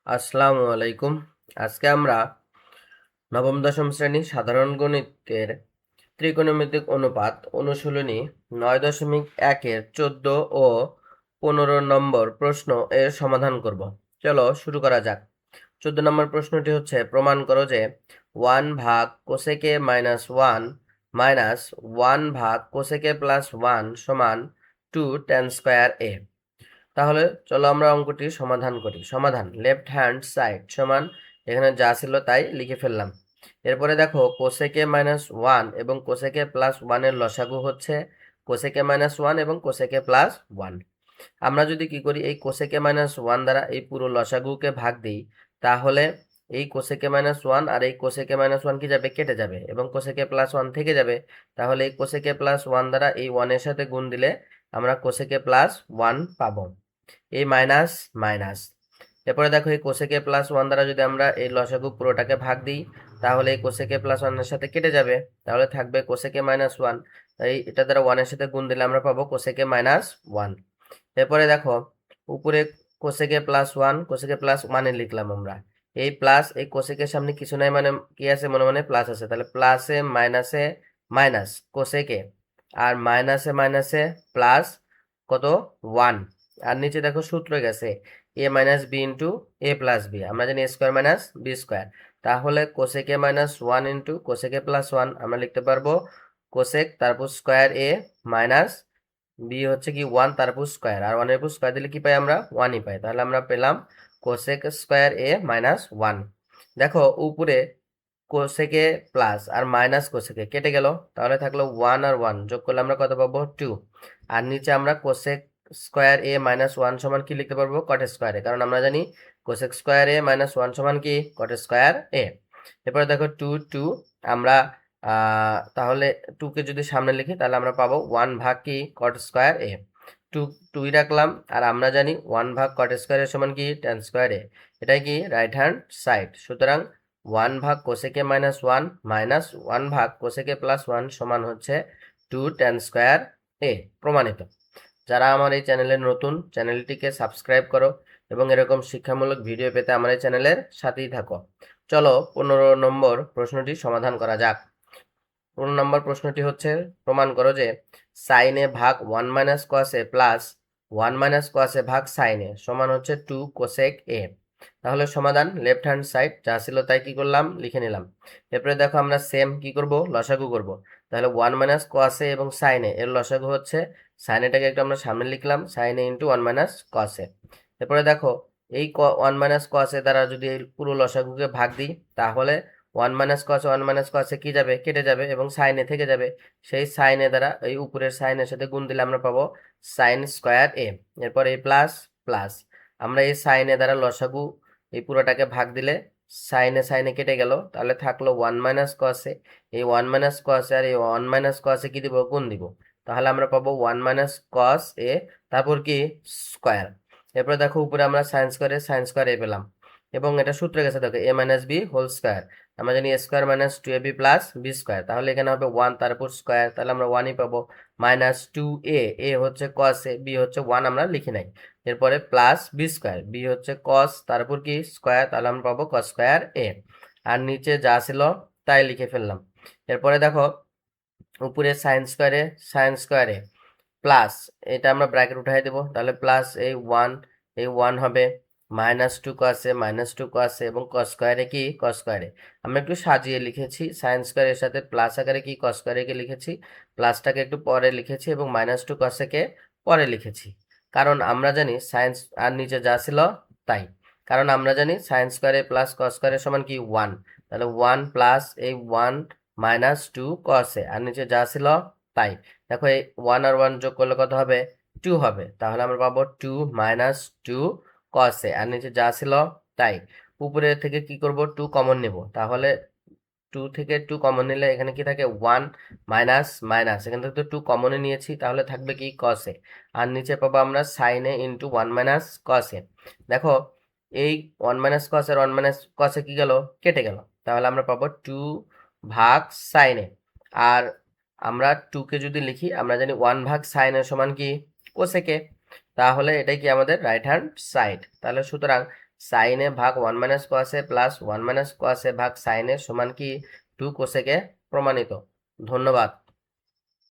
আসসালামু আলাইকুম। আজকে আমরা নবম দশম শ্রেণী সাধারণ গণিতের ত্রিকোণমিতিক অনুপাত অনুশীলনী 9.1-এর 14 ও 15 নম্বর প্রশ্ন এর সমাধান করব। চলো শুরু করা যাক। 14 নম্বর প্রশ্নটি হচ্ছে, প্রমাণ করো যে 1 ভাগ কোসেকে -1 মাইনাস 1 ভাগ কোসেকে প্লাস 1 সমান 2 tan স্কয়ার a। তাহলে চলো আমরা অঙ্কটি সমাধান করি। সমাধান, লেফট হ্যান্ড সাইড সমান এখানে যা ছিল তাই লিখে ফেললাম। এরপরে দেখো কোসেকে -1 এবং কোসেকে প্লাস 1 এর লসাগু হচ্ছে কোসেকে -1 এবং কোসেকে প্লাস 1। আমরা যদি কি করি, এই কোসেকে -1 দ্বারা এই পুরো লসাগুকে ভাগ দিই, তাহলে এই কোসেকে -1 আর এই কোসেকে -1 কি যাবে, কেটে যাবে এবং কোসেকে প্লাস 1 থেকে যাবে। তাহলে এই কোসেকে প্লাস 1 দ্বারা এই 1 এর সাথে গুণ দিলে আমরা কোসেকে প্লাস 1 পাবো। এই মাইনাস মাইনাস, এরপরে দেখো এই কোসেকে প্লাস 1 দ্বারা যদি আমরা এই লসাগু পুরোটাকে ভাগ দিই, তাহলে এই কোসেকে প্লাস 1 এর সাথে কেটে যাবে, তাহলে থাকবে কোসেকে -1। এই এটা দ্বারা 1 এর সাথে গুণ দিলে আমরা পাবো কোসেকে -1। এরপরে দেখো উপরে কোসেকে প্লাস 1 কোসেকে প্লাস 1 এ লিখলাম আমরা। এই প্লাস এই কোসেকের সামনে কিছু নাই, মানে কি আছে, মনে মনে প্লাস আছে, তাহলে প্লাসে মাইনাসে মাইনাস কোসেকে, আর মাইনাসে মাইনাসে প্লাস কত 1। আর নিচে দেখো সূত্র গেছে a minus B into A plus B, আমরা জানি a square minus B square. তাহলে কোসেকে -1 ইন্টু কোসেকে প্লাস 1 আমরা লিখতে পারবো কোসেক তারপর স্কোয়ার a মাইনাস বি হচ্ছে কি 1 তারপর স্কোয়ার, আর 1 এর উপর স্কোয়ার দিলে কি পাই আমরা, 1ই পাই। তাহলে আমরা পেলাম কোসেক স্কোয়ার a -1। দেখো উপরে কোসেকে প্লাস আর মাইনাস কোসেকে কেটে গেল, তাহলে থাকলো 1 আর 1 যোগ করলে আমরা কত পাবো, 2। আর নিচে আমরা কোসেক স্কোয়ার a -1 সমান কি লিখতে পারবো, কট স্কোয়ার a, কারণ আমরা জানি কোসেক স্কোয়ার a -1 সমান কি, কট স্কোয়ার a। এরপরে দেখো 2 2 আমরা তাহলে 2 কে যদি সামনে লিখি তাহলে আমরা পাবো 1 ভাগ কি, কট স্কোয়ার a। 2 2ই রাখলাম, আর আমরা জানি 1 ভাগ কট স্কোয়ার a সমান কি, tan স্কোয়ার a। এটাই কি রাইট হ্যান্ড সাইড। সুতরাং 1 ভাগ কোসেকে -1 মাইনাস 1 ভাগ কোসেকে প্লাস 1 সমান হচ্ছে 2 tan স্কোয়ার a। প্রমাণিত। যারা আমার এই চ্যানেলের নতুন, চ্যানেলটিকে সাবস্ক্রাইব করো এবং এরকম শিক্ষামূলক ভিডিও পেতে আমার এই চ্যানেলের সাথেই থাকো। চলো 15 নম্বর প্রশ্নটি সমাধান করা যাক। 15 নম্বর প্রশ্নটি হচ্ছে, প্রমাণ করো যে সাইন এ ভাগ 1 মাইনাস কস এ প্লাস 1 মাইনাস কস এ ভাগ সাইন এ সমান হচ্ছে 2 কোসেক এ। তাহলে সমাধান, লেফট হ্যান্ড সাইড যা ছিল তাই কি করলাম, লিখে নিলাম। এরপরে দেখো আমরা সেম কি করব, লসাগু করব। তাহলে 1 মাইনাস কস এ এবং সাইন এ এর লসাগু হচ্ছে, সাইন এটাকে একটু আমরা সামনে লিখলাম, সাইন এ ইন্টু 1 মাইনাস কস এ। এরপরে দেখো এই 1 মাইনাস কস এ দ্বারা যদি এই পুরো লসাগুকে ভাগ দিই, তাহলে 1 মাইনাস কস 1 মাইনাস কসে কি যাবে, কেটে যাবে এবং সাইনে থেকে যাবে। সেই সাইনে দ্বারা এই উপরের সাইনের সাথে গুণ দিলে আমরা পাবো সাইন স্কোয়ার এ। এরপর এই প্লাস প্লাস, আমরা এই সাইনে দ্বারা লসাগু এই পুরোটাকে ভাগ দিলে সাইনে সাইনে কেটে গেল, তাহলে থাকলো 1 মাইনাস কসে। এই 1 মাইনাস কসে আর এই 1 মাইনাস কসে কি দিব, গুণ দিব। তাহলে আমরা পাবো 1 মাইনাস কস এ তারপর কি স্কোয়ার। এরপর দেখো উপরে আমরা সাইন স্কোয়ার এ পেলাম, এবং এটা সূত্রে গেছে দেখো a minus B whole square. আমরা জানি a square minus 2ab plus B square, তাহলে এখানে হবে 1 তারপর স্কোয়ার, তাহলে আমরা 1ই পাবো। মাইনাস 2a, a হচ্ছে কস এ, বি হচ্ছে 1 আমরা লিখি নাই। এরপরে প্লাস বি স্কোয়ার, বি হচ্ছে কস তারপর কি স্কোয়ার, তাহলে আমরা পাবো কস স্কোয়ার এ। আর নিচে যা ছিল তাই লিখে ফেললাম। এরপরে দেখো উপরে সাইন স্কোয়ারে প্লাস, এটা আমরা ব্র্যাকেট উঠাই দেবো, তাহলে প্লাস এই 1 হবে -2 কস এ এবং কস স্কোয়ারে কি, কস স্কোয়ারে আমরা একটু সাজিয়ে লিখেছি, সাইন স্কোয়ারের সাথে প্লাস আকারে কি কস স্কোয়ারে কে লিখেছি, প্লাসটাকে একটু পরে লিখেছি এবং -2 কসেকে পরে লিখেছি। কারণ আমরা জানি সাইন্স আর নিচে যা ছিল তাই, কারণ আমরা জানি সাইন স্কোয়ারে প্লাস কস স্কোয়ারের সমান কি 1, তাহলে 1 প্লাস এই 1 -2 কস এ, আর নিচে যা ছিল তাই। দেখো এই 1 আর 1 যোগ করলে কত হবে, 2 হবে, তাহলে আমরা পাবো 2 -2 কস এ, আর নিচে যা ছিল তাই। উপরে থেকে কি করব, 2 কমন নেব, তাহলে 2 থেকে 2 কমন নিলে এখানে কি থাকে, 1 মাইনাস মাইনাস, এখান থেকে তো 2 কমনে নিয়েছি, তাহলে থাকবে কি কস এ। আর নিচে পাবো আমরা সাইন এ ইন্টু 1 মাইনাস কস এ। দেখো এই 1 মাইনাস কস এর 1 মাইনাস কস এ কি গেল, কেটে গেল, তাহলে আমরা পাবো 2 ভাগ সাইন এ। আর আমরা 2 কে যদি লিখি, আমরা জানি 1 ভাগ সাইন এর সমান কি কোসেকে, তাহলে এটাই কি আমাদের রাইট হ্যান্ড সাইড। তাহলে সুতরাং সাইনে ভাগ 1 মাইনাস কসে প্লাস 1 মাইনাস কসে ভাগ সাইনে সমান কি 2 কোসেকে প্রমাণিত। ধন্যবাদ।